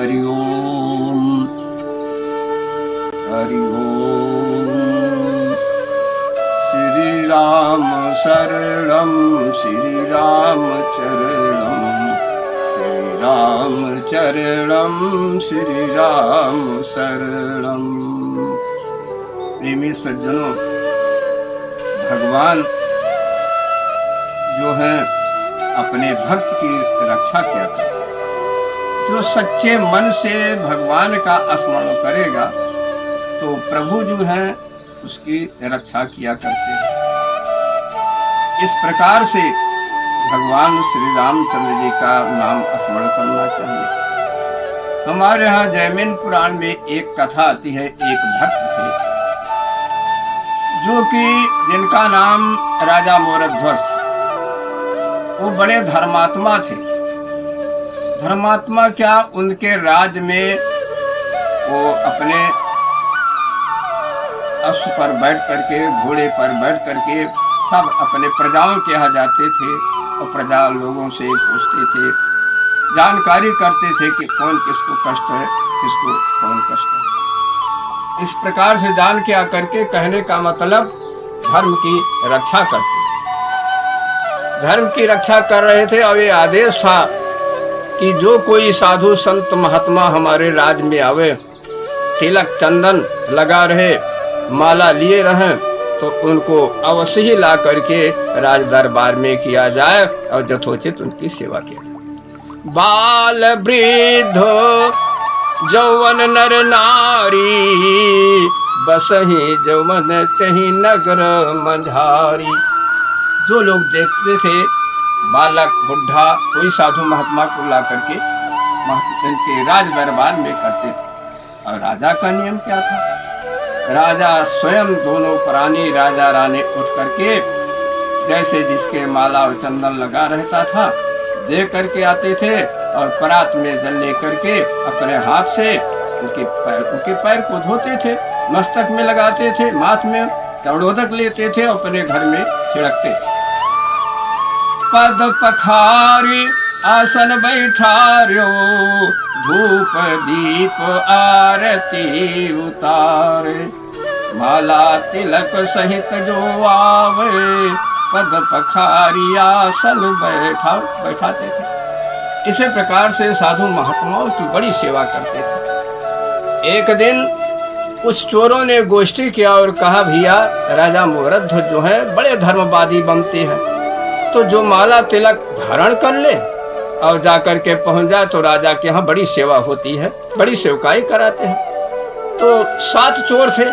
हरि ओम हरि ओम। श्री राम शरणं श्री राम चरणं श्री राम चरणं श्री राम शरणं। प्रेमी सज्जनों, भगवान जो है अपने भक्त की रक्षा किया करते। जो सच्चे मन से भगवान का स्मरण करेगा तो प्रभु जो है उसकी रक्षा किया करते हैं। इस प्रकार से भगवान श्री रामचंद्र जी का नाम स्मरण करना चाहिए। हमारे यहाँ जैमिन पुराण में एक कथा आती है। एक भक्त थे जो कि जिनका नाम राजा मोरध्वज था। वो बड़े धर्मात्मा थे। धर्मात्मा क्या, उनके राज में वो अपने अश्व पर बैठ करके, घोड़े पर बैठ करके सब अपने प्रजाओं के यहाँ जाते थे और प्रजा लोगों से पूछते थे, जानकारी करते थे कि कौन किसको कष्ट है, किसको कौन कष्ट है। इस प्रकार से जान के आकर के कहने का मतलब धर्म की रक्षा करते, धर्म की रक्षा कर रहे थे। और ये आदेश था कि जो कोई साधु संत महात्मा हमारे राज में आवे, तिलक चंदन लगा रहे, माला लिए रहें, तो उनको अवश्य ही ला करके राज दरबार में किया जाए और यथोचित उनकी सेवा किया जाए। बाल वृद्ध जौवन नर नारी, बसही जौवन तही नगर मंझारी। जो लोग देखते थे बालक बुढ़ा कोई साधु महात्मा को ला करके इनके राज दरबार में करते थे। और राजा का नियम क्या था? राजा स्वयं दोनों प्राणी राजा रानी उठ करके जैसे जिसके माला और चंदन लगा रहता था दे करके आते थे और परात में जल ले करके अपने हाथ से उनके पैर को धोते थे, मस्तक में लगाते थे, माथ में चौड़ोदक लेते थे, अपने घर में छिड़कते थे। पद पखारी आसन बैठार्यो, धूप दीप आरती उतारे, माला तिलक सहित जो आवे, पद पखारी आसन बैठाते थे। इसी प्रकार से साधु महात्माओं की बड़ी सेवा करते थे। एक दिन उस चोरों ने गोष्ठी किया और कहा, भैया राजा मोरध्वज जो है बड़े धर्मवादी बनते हैं, तो जो माला तिलक धारण कर ले और जाकर के पहुंच जाए तो राजा के यहाँ बड़ी सेवा होती है, बड़ी सेवकाई कराते हैं। तो 7 चोर थे।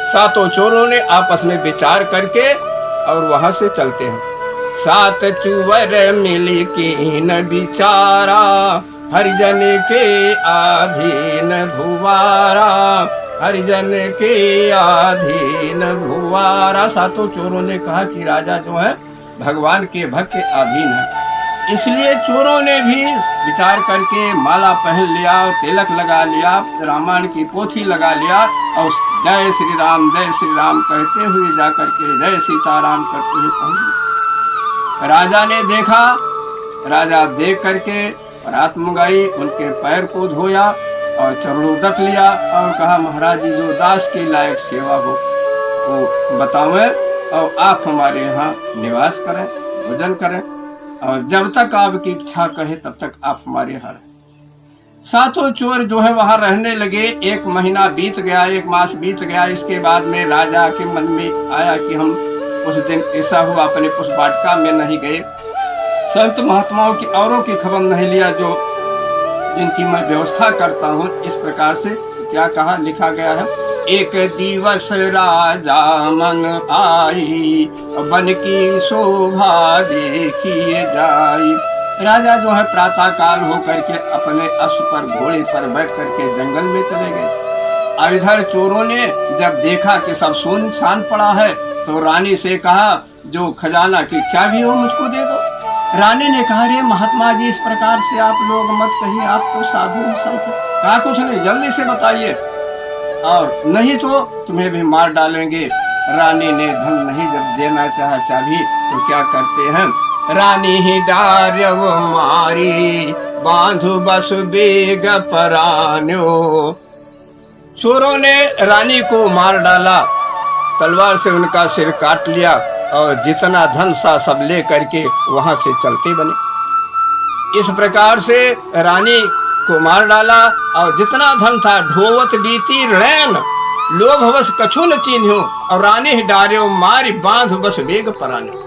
7 चोरों ने आपस में विचार करके और वहां से चलते हैं। 7 चुवर मिली कीन बिचारा, हरिजन के आधीन भुवारा, हरिजन के आधीन भुवारा। 7 चोरों ने कहा कि राजा जो है भगवान के भक्त के अधीन है। इसलिए चोरों ने भी विचार करके माला पहन लिया, तिलक लगा लिया, रामायण की पोथी लगा लिया और जय श्री राम कहते हुए जाकर के जय सीताराम करते हुए पहुंचे। राजा ने देखा, राजा देख करके रात मंगाई, उनके पैर को धोया और चरणोदक लिया और कहा, महाराज जी जो दास की लायक सेवा हो वो बतावें और आप हमारे यहाँ निवास करें, भोजन करें और जब तक आपकी इच्छा कहे तब तक आप हमारे यहाँ रहें। 7 चोर जो है वहां रहने लगे। 1 महीना बीत गया, 1 मास बीत गया। इसके बाद में राजा के मन में आया कि हम उस दिन ऐसा हुआ अपने उस वाटिका में नहीं गए, संत महात्माओं की औरों की खबर नहीं लिया जो जिनकी मैं व्यवस्था करता हूँ। इस प्रकार से क्या कहा, लिखा गया है, एक दिवस राजा मन आई, बन की शोभा देखिए जाई। राजा जो है प्रातः काल होकर के अपने अश्व पर घोड़े पर बैठ करके जंगल में चले गए। और इधर चोरों ने जब देखा कि सब सुनसान पड़ा है तो रानी से कहा, जो खजाना की चाबी हो मुझको दे दो। रानी ने कहा, रे महात्मा जी इस प्रकार से आप लोग मत कहिए, आप तो साधु संत। कहा, कुछ नहीं, जल्दी से बताइए और नहीं तो तुम्हें भी मार डालेंगे। रानी ने धन नहीं जब देना चाहा चाबी तो क्या करते हैं, रानी ही डार्य वो मारी, बांधु बस बेग परान्यो। चोरों ने रानी को मार डाला, तलवार से उनका सिर काट लिया और जितना धन सा सब ले करके वहां से चलते बने। इस प्रकार से रानी को मार डाला और जितना धन था ढोवत बीती रैन, लोभ बस कछु न चिन्ह्यो और रानी ही डार्यो मारी बांध बस वेग परान्यो।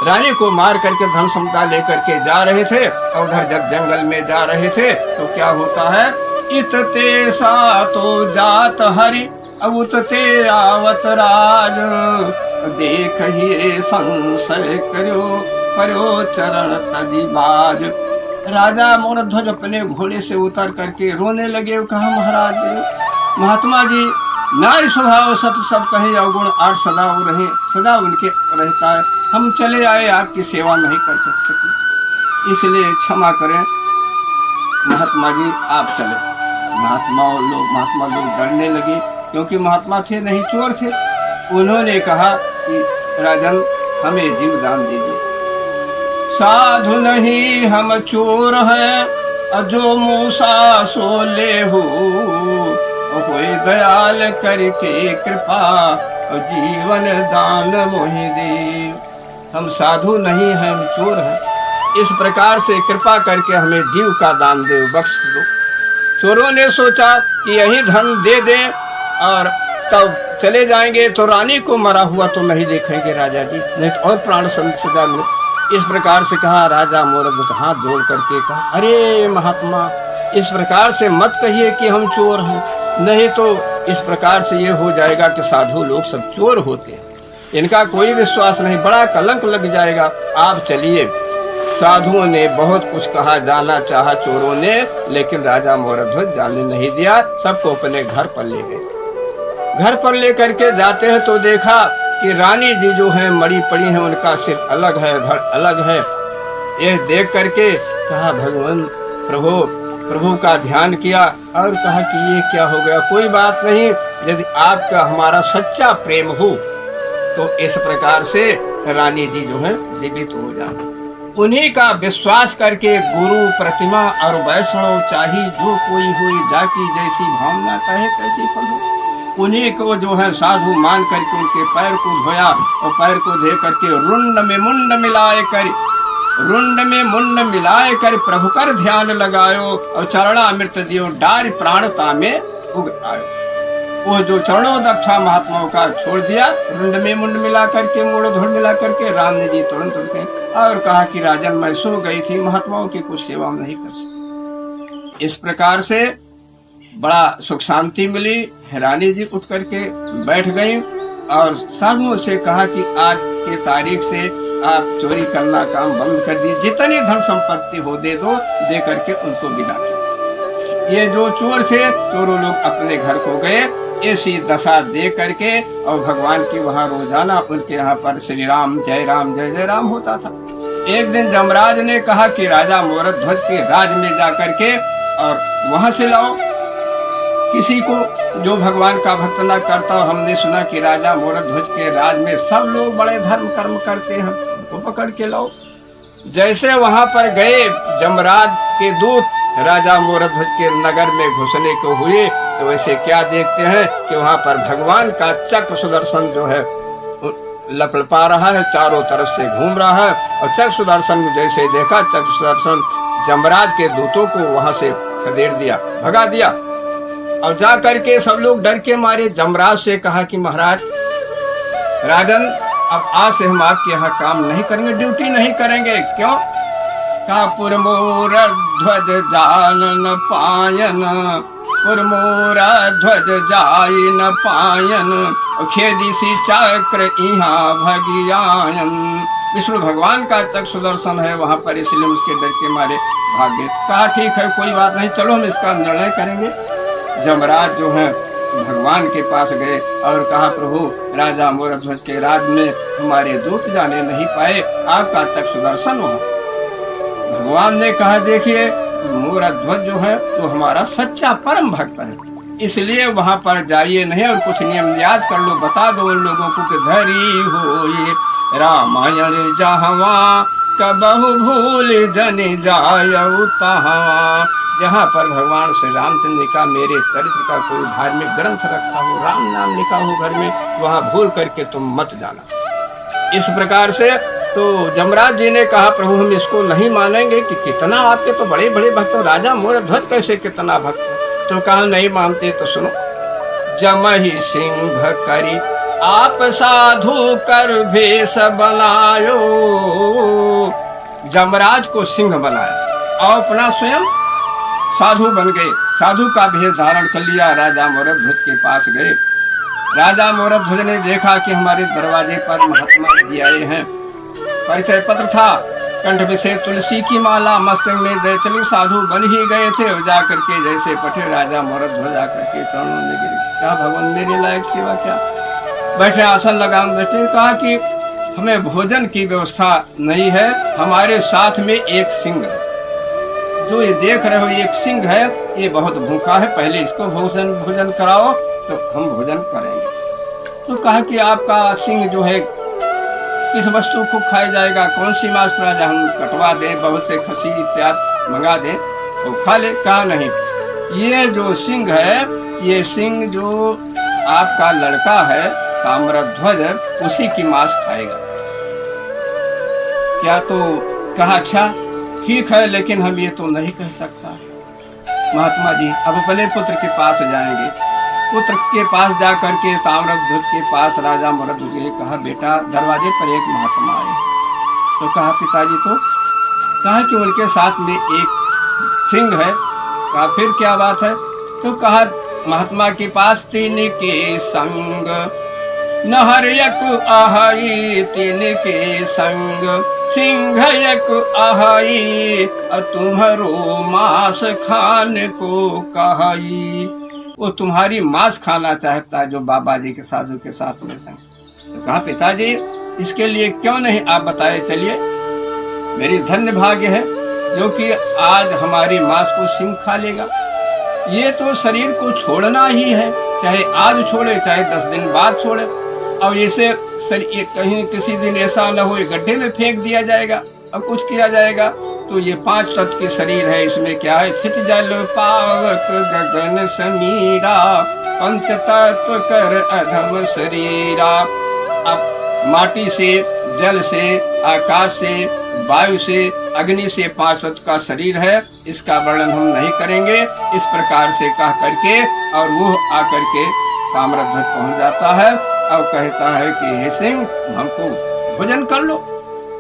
रानी को मार करके धन सम्पदा लेकर के जा रहे थे और उधर जब जंगल में जा रहे थे तो क्या होता है, इतते सा तो जात हरि अब उतते आवत राज, देख ही संशय करो करो चरण तजी बाज। राजा मोरध्वज अपने घोड़े से उतर करके रोने लगे, कहा महाराज महात्मा जी नारी स्वभाव सत सब कहे अवगुण आठ सदा वो रहे, सदा उनके रहता है, हम चले आए आपकी सेवा नहीं कर सके, इसलिए क्षमा करें महात्मा जी आप चले। महात्मा लोग डरने लगे क्योंकि महात्मा थे नहीं चोर थे। उन्होंने कहा कि राजन हमें जीव दान दीजिए, साधु नहीं हम चोर हैं, अजो मूसा सो ले हो, कोई दयाल करके कृपा और जीवन दान मोहि दे। हम साधु नहीं हैं, हम चोर हैं, इस प्रकार से कृपा करके हमें जीव का दान दे, बख्श दो। चोरों ने सोचा कि यही धन दे दें और तब चले जाएंगे तो रानी को मरा हुआ तो नहीं देखेंगे राजा जी, नहीं तो और प्राण सजा मिले। इस प्रकार से कहा। राजा मोरध्वज हाथ जोड़ करके कहा, अरे महात्मा इस प्रकार से मत कहिए कि हम चोर हैं, नहीं तो इस प्रकार से ये हो जाएगा कि साधु लोग सब चोर होते हैं, इनका कोई विश्वास नहीं, बड़ा कलंक लग जाएगा, आप चलिए। साधुओं ने बहुत कुछ कहा, जाना चाहा चोरों ने, लेकिन राजा मोरध्वज जाने नहीं दिया, सबको अपने घर पर ले गए। घर पर ले करके जाते हैं तो देखा कि रानी जी जो हैं मरी पड़ी हैं, उनका सिर अलग है, धड़ अलग है। यह देख करके कहा भगवान प्रभु का ध्यान किया और कहा कि ये क्या हो गया, कोई बात नहीं, यदि आपका हमारा सच्चा प्रेम हो तो इस प्रकार से रानी जी जो है जीवित हो जाए। उन्हीं का विश्वास करके गुरु प्रतिमा और वैष्णव चाही जो कोई हुई, जाकी जैसी भावना कहे कैसी फल हो। उन्हीं को जो है साधु मान करके उनके पैर को धोया और पैर को धो करके रुंड में मुंड मिलाए कर प्रभु कर ध्यान लगायो और चरणामृत दियो डार प्राणता में उग आयो। वो जो चरणोदक था महात्माओं का छोड़ दिया, रुंड में मुंड मिला करके मोड़ो धोड़ मिला करके राम जी तुरंत उठे और कहा कि राजन मैं सो गई थी, महात्माओं की कुछ सेवा नहीं कर सकी। इस प्रकार से बड़ा सुख शांति मिली। रानी जी उठ करके बैठ गई और साधुओं से कहा कि आज के तारीख से आप चोरी करना काम बंद कर दिए, जितनी धन संपत्ति हो दे दो, दे करके उनको विदा किया। ये जो चोर थे चोरों लोग अपने घर को गए, ऐसी दशा दे करके और भगवान की वहाँ रोजाना उनके यहाँ पर श्री राम जय राम होता था। एक दिन जमराज ने कहा कि राजा मोरध्वज के राज में जा करके और वहां से लाओ किसी को जो भगवान का भक्त न करता हो। हमने सुना कि राजा मोरध्वज के राज में सब लोग बड़े धर्म कर्म करते हैं, उनको पकड़ के लाओ। जैसे वहां पर गए जमराज के दूत राजा मोरध्वज के नगर में घुसने को हुए तो वैसे क्या देखते हैं कि वहां पर भगवान का चक्र सुदर्शन जो है लपलपा रहा है, चारों तरफ से घूम रहा है। और चक्र सुदर्शन जैसे देखा, चक्र सुदर्शन जमराज के दूतों को वहां से खदेड़ दिया, भगा दिया। और जा करके सब लोग डर के मारे जमराज से कहा कि महाराज राजन अब आज से हम आपके यहाँ काम नहीं करेंगे, ड्यूटी नहीं करेंगे। क्यों? का पुरमोर ध्वज जान न पायन, पुरमोर ध्वज जाय न पायन, खेदी सी चक्र यहाँ भगियायन। विष्णु भगवान का चक्र सुदर्शन है वहां पर, इसलिए उसके डर के मारे भाग गए। कहा ठीक है कोई बात नहीं, चलो हम इसका निर्णय करेंगे। जमराज जो है भगवान के पास गए और कहा प्रभु राजा मोरध्वज के राज में हमारे दूत जाने नहीं पाए, आपका चक्र सुदर्शन हुआ। भगवान ने कहा देखिए मोरध्वज जो है तो हमारा सच्चा परम भक्त है, इसलिए वहां पर जाइए नहीं और कुछ नियम याद कर लो, बता दो उन लोगों को कि धरी हो ये रामायण जहवा कबहु भूल जन जायऊ तहाँ। जहाँ पर भगवान श्री रामचंद्र का मेरे चरित्र का कोई धार्मिक ग्रंथ रखा हो, राम नाम लिखा हो घर में, वहाँ भूल करके तुम मत जाना। इस प्रकार से तो जमराज जी ने कहा प्रभु हम इसको नहीं मानेंगे कि कितना आपके तो बड़े बड़े भक्त हो, राजा मोर ध्वज कैसे कितना भक्त। तो कहा नहीं मानते तो सुनो। जमहि सिंह करी आप साधु कर भेष बनायो। जमराज को सिंह बनाया और अपना स्वयं साधु बन गए, साधु का भेष धारण कर लिया। राजा मोरध्वज के पास गए। राजा मोरध्वज ने देखा कि हमारे दरवाजे पर महात्मा जी आए हैं। परिचय पत्र था, कंठ विषय तुलसी की माला, मस्तक में दैतलिक साधु बन ही गए थे। और जा करके जैसे पठे राजा मोरध्वज आकर के चरणों में गिरे। क्या भगवान मेरे लायक सेवा क्या। बैठे आसन लगा बैठे। कहा कि हमें भोजन की व्यवस्था नहीं है, हमारे साथ में एक सिंह है। जो ये देख रहे हो एक सिंह है, ये बहुत भूखा है, पहले इसको भोजन कराओ तो हम भोजन करेंगे। तो कहा कि आपका सिंह जो है किस वस्तु को खाया जाएगा, कौन सी मांस प्राजा हम कटवा दें, बहुत से खसी इत्यादि मंगा दें तो खा ले। कहा नहीं, ये जो सिंह है, ये सिंह जो आपका लड़का है ताम्रध्वज, उसी की मांस खाएगा। क्या तो कहा अच्छा ठीक है, लेकिन हम ये तो नहीं कह सकता। महात्मा जी अब अपने पुत्र के पास जाएंगे। पुत्र के पास जा करके ताम्रध्वज के पास राजा मोरध्वज ने कहा बेटा दरवाजे पर एक महात्मा आए। तो कहा पिताजी तो कहा कि उनके साथ में एक सिंह है। कहा फिर क्या बात है। तो कहा महात्मा के पास तीन के संग नहर यक आहाई, तीन के संग सिंह यक आहाई, तुम्हारो मांस खान को कहाई। वो तुम्हारी मांस खाना चाहता है जो बाबा जी के साधु के साथ में संग। तो कहा पिताजी इसके लिए क्यों नहीं आप बताए चलिए। मेरी धन्य भाग्य है जो कि आज हमारी मांस को सिंह खा लेगा। ये तो शरीर को छोड़ना ही है, चाहे आज छोड़े चाहे 10 दिन बाद छोड़े। अब इसे कहीं किसी दिन ऐसा न हो गड्ढे में फेंक दिया जाएगा और कुछ किया जाएगा। तो ये 5 तत्व की शरीर है, इसमें क्या है छित जल पावक गगन समीरा, पंच तत्व कर अधम शरीरा। अब माटी से, जल से, आकाश से, वायु से, अग्नि से 5 तत्व का शरीर है। इसका वर्णन हम नहीं करेंगे। इस प्रकार से कह करके और वो आकर के ताम्रध्वज पहुंच जाता है और कहता है कि हे सिंह हमको भोजन कर लो।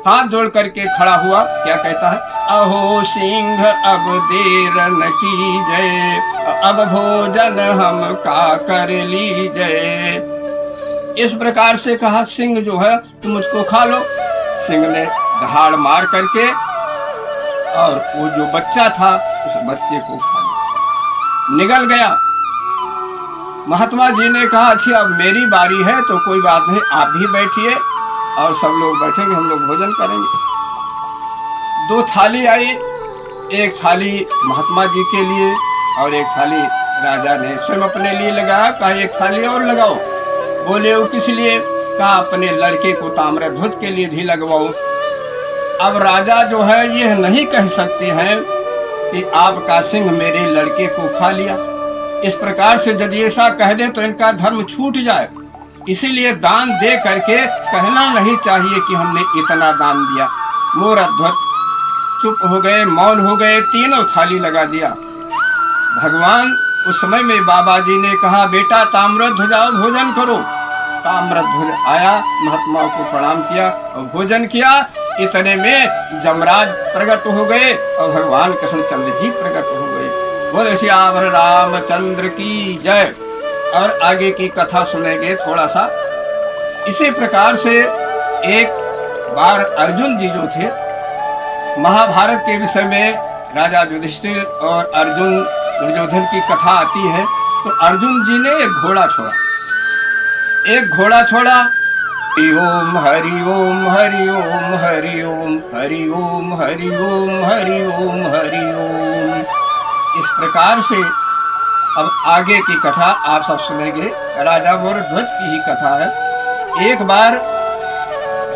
हाथ जोड़ करके खड़ा हुआ। क्या कहता है, अहो सिंह अब देर न कीजिए, अब भोजन हम का कर लीजिए। इस प्रकार से कहा सिंह जो है तुम मुझको खा लो। सिंह ने दहाड़ मार करके और वो जो बच्चा था उस बच्चे को खा लिया, निगल गया। महात्मा जी ने कहा अच्छा अब मेरी बारी है तो कोई बात नहीं, आप भी बैठिए और सब लोग बैठेंगे, हम लोग भोजन करेंगे। 2 थाली आई, एक थाली महात्मा जी के लिए और एक थाली राजा ने स्वयं अपने लिए लगाया। कहा एक थाली और लगाओ। बोले वो किस लिए। कहा अपने लड़के को ताम्रध्वज के लिए भी लगवाओ। अब राजा जो है ये नहीं कह सकते हैं कि आपका सिंह मेरे लड़के को खा लिया। इस प्रकार से यदि ऐसा कह दे तो इनका धर्म छूट जाए। इसीलिए दान दे करके कहना नहीं चाहिए कि हमने इतना दान दिया। मोरध्वज चुप हो गए, मौन हो गए, तीनों थाली लगा दिया। भगवान उस समय में बाबा जी ने कहा बेटा ताम्रध्वज आओ भोजन करो। ताम्रध्वज आया, महात्माओं को प्रणाम किया और भोजन किया। इतने में जमराज प्रकट हो गए और भगवान कृष्णचंद्र जी प्रकट हो गए। बोले श्याम रामचंद्र की जय। और आगे की कथा सुनेंगे थोड़ा सा। इसी प्रकार से एक बार अर्जुन जी जो थे, महाभारत के विषय में राजा युधिष्ठिर और अर्जुन दुर्योधन की कथा आती है। तो अर्जुन जी ने एक घोड़ा छोड़ा, एक घोड़ा छोड़ा। हरि ओम हरि ओम हरि ओम हरि ओम हरि ओम हरि ओम हरि ओम हरि ओम। इस प्रकार से अब आगे की कथा आप सब सुनेंगे। राजा मोरध्वज की ही कथा है। एक बार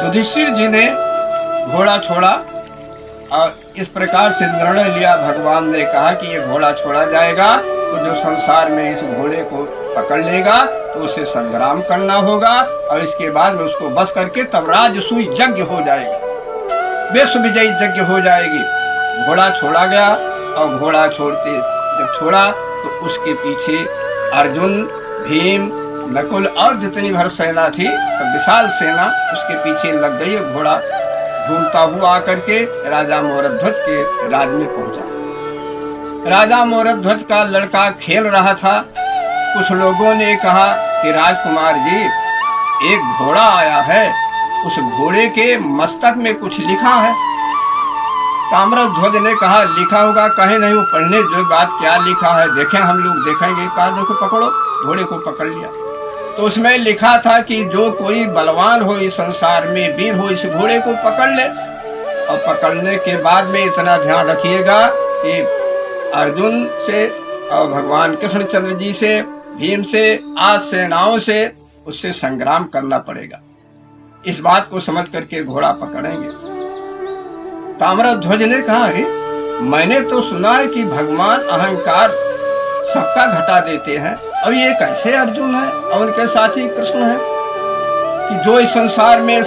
युधिष्ठिर जी ने घोड़ा छोड़ा और इस प्रकार से निर्णय लिया। भगवान ने कहा कि ये घोड़ा छोड़ा जाएगा तो जो संसार में इस घोड़े को पकड़ लेगा तो उसे संग्राम करना होगा, और इसके बाद में उसको बस करके तब राजसूय यज्ञ हो जाएगा, विश्व विजयी यज्ञ हो जाएगी। घोड़ा छोड़ा गया, और घोड़ा छोड़ते जब छोड़ा तो उसके पीछे अर्जुन, भीम, नकुल और जितनी भर सेना थी, सब विशाल सेना उसके पीछे लग गई। घोड़ा घूमता हुआ आकर के राजा मोरध्वज के राज में पहुंचा। राजा मोरध्वज का लड़का खेल रहा था। कुछ लोगों ने कहा कि राजकुमार जी, एक घोड़ा आया है, उस घोड़े के मस्तक में कुछ लिखा है। ताम्रध्वज ने कहा, लिखा होगा, कहे नहीं, वो पढ़ने जो बात क्या लिखा है देखें, हम लोग देखेंगे। कहा देखो, पकड़ो। घोड़े को पकड़ लिया तो उसमें लिखा था कि जो कोई बलवान हो इस संसार में, वीर हो, इस घोड़े को पकड़ ले। और पकड़ने के बाद में इतना ध्यान रखिएगा कि अर्जुन से और भगवान कृष्णचंद्र जी से, भीम से, आज सेनाओं से उससे संग्राम करना पड़ेगा। इस बात को समझ करके घोड़ा पकड़ेंगे। ताम्रध्वज ने कहा, अरे मैंने तो सुना है कि भगवान अहंकार सबका घटा देते हैं, और ये कैसे अर्जुन है और उनके साथी कृष्ण है कि जो इस संसार में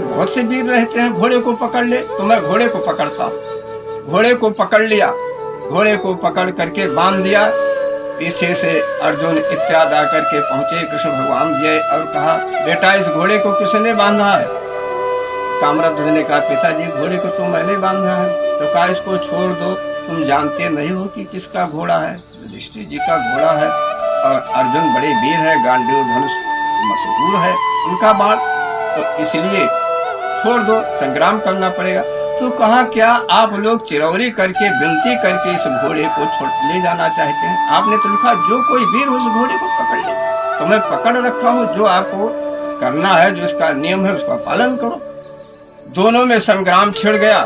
बहुत से वीर रहते हैं, घोड़े को पकड़ ले। तो मैं घोड़े को पकड़ता। घोड़े को पकड़ लिया, घोड़े को पकड़ करके बांध दिया। पीछे से अर्जुन इत्यादि आकर के पहुंचे कृष्ण भगवान जी और कहा, बेटा इस घोड़े को किसने बांधा है? ताम्रध्वज ने कहा, पिताजी घोड़े को तो मैंने बांधा है। तो कहा, इसको छोड़ दो, तुम जानते नहीं हो कि किसका घोड़ा है? युधिष्ठिर जी का घोड़ा है, और अर्जुन बड़े वीर है, गांडीव धनुष मशहूर है उनका बाण, तो इसलिए छोड़ दो, संग्राम करना पड़ेगा। तो कहा, क्या आप लोग चिरौरी करके, विनती करके इस घोड़े को छोड़ ले जाना चाहते हैं? आपने तो लिखा जो कोई वीर हो इस घोड़े को पकड़ ले, तो मैं पकड़ रखा हूँ। जो आपको करना है, जो इसका नियम है, उसका पालन करो। दोनों में संग्राम छिड़ गया,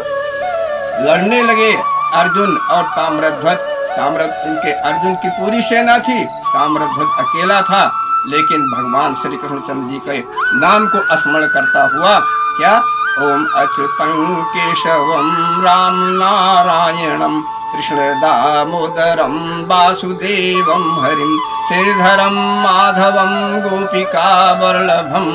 लड़ने लगे अर्जुन और ताम्रध्वज। इनके अर्जुन की पूरी सेना थी, ताम्रध्वज अकेला था, लेकिन भगवान श्री कृष्णचंद्र जी के नाम को स्मरण करता हुआ, क्या, ओम अच्युतं केशवम राम नारायणम कृष्ण दामोदरम वासुदेवम हरिम श्रीधरम माधवम गोपिका वल्लभम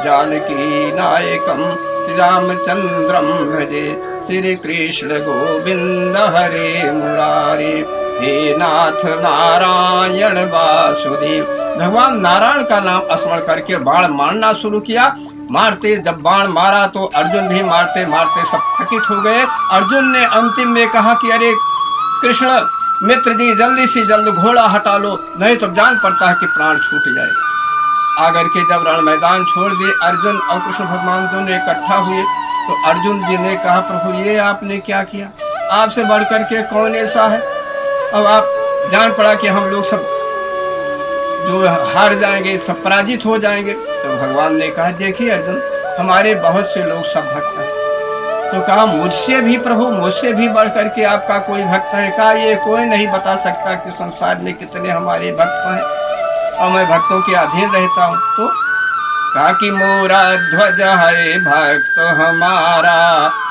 जानकी नायकम श्री रामचंद्रम भजे श्री कृष्ण गोविंद हरे मुरारे हे नाथ नारायण वासुदेव। भगवान नारायण का नाम स्मरण करके बाण मारना शुरू किया। मारते जब बाण मारा तो अर्जुन भी मारते मारते सब थकित हो गए। अर्जुन ने अंतिम में कहा कि अरे कृष्ण मित्र जी, जल्दी से जल्द घोड़ा हटा लो, नहीं तो जान पड़ता है कि प्राण छूट जाए। आकर के जब रण मैदान छोड़ दिए, अर्जुन और कृष्ण भगवान दोनों इकट्ठा हुए तो अर्जुन जी ने कहा, प्रभु ये आपने क्या किया? आपसे बढ़कर के कौन ऐसा है? अब आप जान पड़ा कि हम लोग सब जो हार जाएंगे, सब पराजित हो जाएंगे। तो भगवान ने कहा, देखिए अर्जुन, हमारे बहुत से लोग सब भक्त हैं। तो कहा, मुझसे भी प्रभु, मुझसे भी बढ़ करके आपका कोई भक्त है? कहा, ये कोई नहीं बता सकता कि संसार में कितने हमारे भक्त हैं, और मैं भक्तों के अधीन रहता हूँ। तो कहा कि मोरा ध्वज है भक्त हमारा,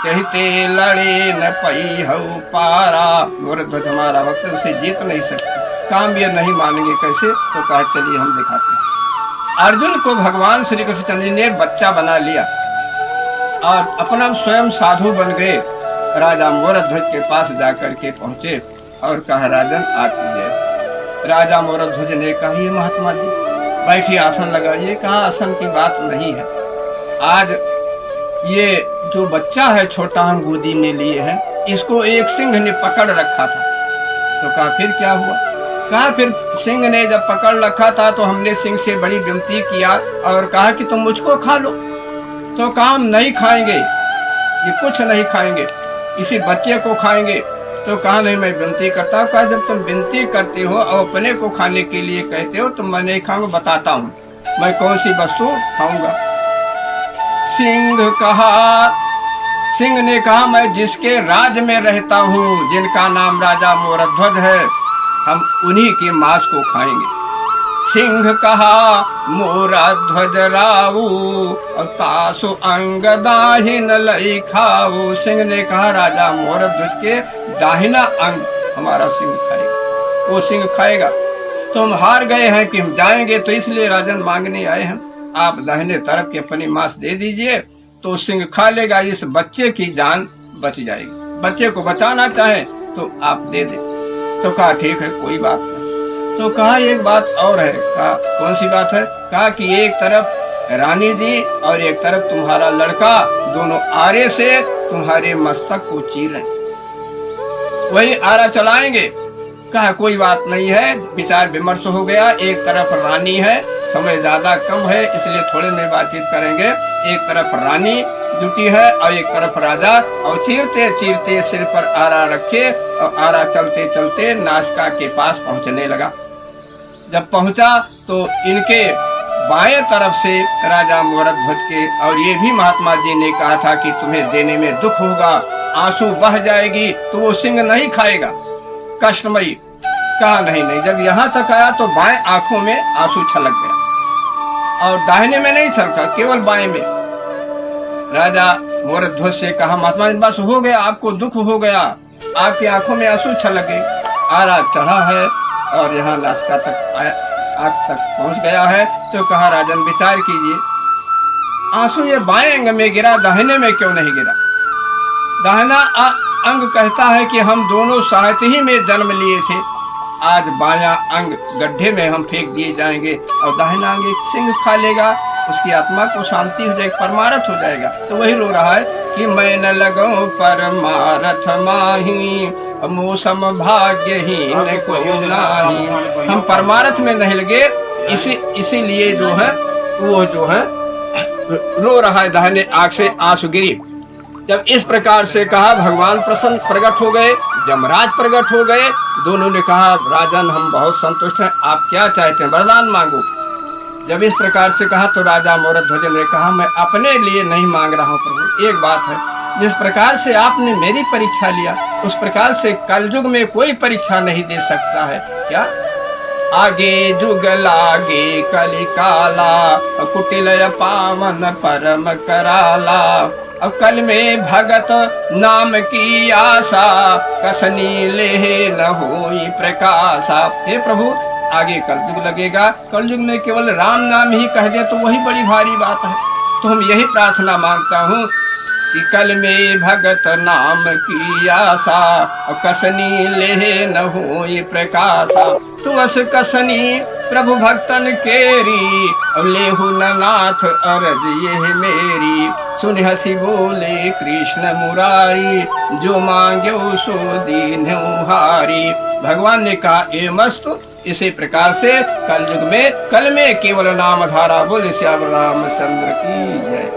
कहते लड़े न पई हऊ पारा। मोरा ध्वज हमारा भक्त, उसे जीत नहीं सकते, काम ये नहीं मानेंगे कैसे? तो कहा, चलिए हम दिखाते हैं। अर्जुन को भगवान श्री कृष्ण ने बच्चा बना लिया और अपना स्वयं साधु बन गए। राजा मोरध्वज के पास जाकर के पहुंचे और कहा, राजन आती है। राजा मोरध्वज ने कहा, ये महात्मा जी बैठिए, आसन लगाइए। कहा, आसन की बात नहीं है, आज ये जो बच्चा है छोटा हम गोदी में लिए हैं, इसको एक सिंह ने पकड़ रखा था। तो कहा, फिर क्या हुआ? कहा, फिर सिंह ने जब पकड़ रखा था तो हमने सिंह से बड़ी विनती किया और कहा कि तुम मुझको खा लो। तो कहा, हम नहीं खाएंगे, ये कुछ नहीं खाएंगे, इसी बच्चे को खाएंगे। तो कहा, नहीं, मैं विनती करता हूँ। कहा, जब तुम विनती करते हो और अपने को खाने के लिए कहते हो तो मैं नहीं खाऊंगा, बताता हूँ मैं कौन सी वस्तु खाऊंगा। सिंह ने कहा, मैं जिसके राज में रहता हूँ, जिनका नाम राजा मोरध्वज है, हम उन्हीं के मांस को खाएंगे। सिंह कहा मोरा ध्वज राऊ, कासु अंग दाहिन लई खाऊ। सिंह ने कहा राजा मोर ध्वज के दाहिना अंग हमारा सिंह खाएगा, वो सिंह खाएगा। तो हम हार गए हैं कि हम जाएंगे, तो इसलिए राजन मांगने आए हैं, आप दाहिने तरफ के अपनी मांस दे दीजिए, तो सिंह खा लेगा, इस बच्चे की जान बच जाएगी। बच्चे को बचाना चाहे तो आप दे दे। तो कहा ठीक है, कोई बात नहीं। तो कहा एक बात और है। कहा कौन सी बात है? कहा कि एक तरफ रानी जी और एक तरफ तुम्हारा लड़का, दोनों आरे से तुम्हारे मस्तक को चीरें, वही आरा चलाएंगे। कहा कोई बात नहीं है। विचार विमर्श हो गया। एक तरफ रानी है, समय ज्यादा कम है, इसलिए थोड़े में बातचीत करेंगे। एक तरफ रानी जुटी है और एक तरफ राजा, और चीरते चीरते सिर पर आरा रखे और आरा चलते चलते नासिका के पास पहुंचने लगा। जब पहुंचा तो इनके बाएं तरफ से राजा मोरक ध्वज के, और ये भी महात्मा जी ने कहा था कि तुम्हें देने में दुख होगा, आंसू बह जाएगी, तो वो सिंह नहीं खाएगा, कष्टमयी। कहा नहीं नहीं। जब यहाँ तक आया तो बाएं आंखों में आंसू छलक गया, और दाहिने में नहीं छलका, केवल बाएं में। राजा मोरक ध्वज से कहा महात्मा जी बस हो गया, आपको दुख हो गया, आपकी आंखों में आंसू छलक गए। आरा चढ़ा है और यहाँ नासिका तक आग तक पहुंच गया है। तो कहा राजन विचार कीजिए, आंसू ये बाएं अंग में गिरा, दाहिने में क्यों नहीं गिरा? दाहिना अंग कहता है कि हम दोनों साथ ही में जन्म लिए थे, आज बायां अंग गड्ढे में हम फेंक दिए जाएंगे और दाहिना अंग एक सिंह खा लेगा, उसकी आत्मा को शांति हो जाएगी, परमारथ हो जाएगा। तो वही रो रहा है कि मैं न लगूं परमारथ माही, मौसम भाग्यहीन कोई नाही। हम परमारथ में नहीं लगे, इसीलिए जो है वो जो है रो रहा है, दाहिने आंख से आंसू गिरी। जब इस प्रकार से कहा भगवान प्रसन्न प्रकट हो गए, जमराज प्रकट हो गए। दोनों ने कहा राजन हम बहुत संतुष्ट हैं, आप क्या चाहते हैं, वरदान मांगो। जब इस प्रकार से कहा तो राजा मोरक ध्वज ने कहा मैं अपने लिए नहीं मांग रहा हूँ प्रभु, एक बात है, जिस प्रकार से आपने मेरी परीक्षा लिया उस प्रकार से कलयुग में कोई परीक्षा नहीं दे सकता है क्या? आगे जुग लागे कलि काला, कुटिल पावन परम कराला। अब कल में भगत नाम की आशा, कसनी ले न होई प्रकाशा। हे प्रभु आगे कलयुग लगेगा, कलयुग में केवल राम नाम ही कह दे तो वही बड़ी भारी बात है। तो हम यही प्रार्थना मांगता हूँ कि कल में भगत नाम की आशा, कसनी ले न होई प्रकाशा। तू अस कसनी प्रभु भक्तन केरी, लेहु नाथ अरज ये मेरी। सुन हसी बोले कृष्ण मुरारी, जो मांग्यो सो दीन्हु हारी। भगवान ने कहा ए मस्तु, इसी प्रकार से कलयुग में कल में केवल नाम धारा बोले श्याम रामचंद्र की जय।